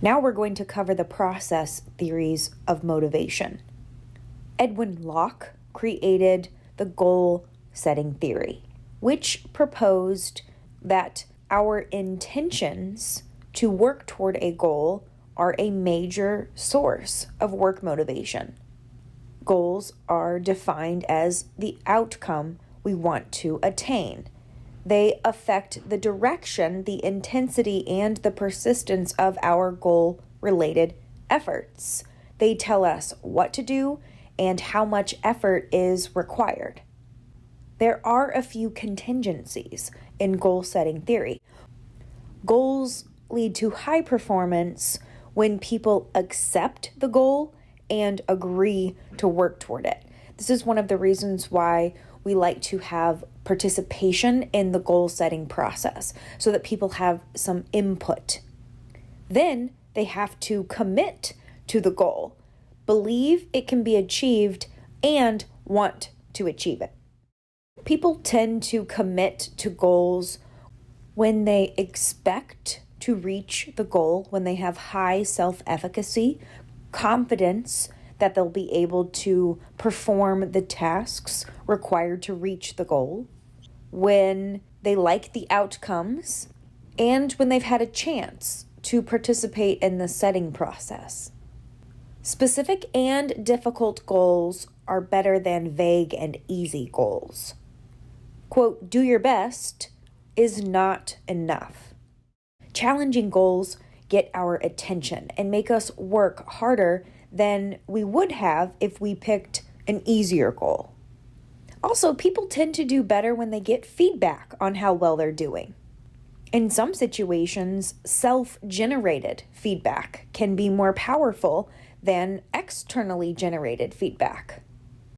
Now we're going to cover the process theories of motivation. Edwin Locke created the goal-setting theory, which proposed that our intentions to work toward a goal are a major source of work motivation. Goals are defined as the outcome we want to attain. They affect the direction, the intensity, and the persistence of our goal-related efforts. They tell us what to do and how much effort is required. There are a few contingencies in goal-setting theory. Goals lead to high performance when people accept the goal and agree to work toward it. This is one of the reasons why we like to have participation in the goal-setting process so that people have some input. Then they have to commit to the goal, believe it can be achieved, and want to achieve it. People tend to commit to goals when they expect to reach the goal, when they have high self-efficacy, confidence that they'll be able to perform the tasks required to reach the goal, when they like the outcomes, and when they've had a chance to participate in the setting process. Specific and difficult goals are better than vague and easy goals. Quote, do your best is not enough. Challenging goals get our attention and make us work harder than we would have if we picked an easier goal. Also, people tend to do better when they get feedback on how well they're doing. In some situations, self-generated feedback can be more powerful than externally generated feedback.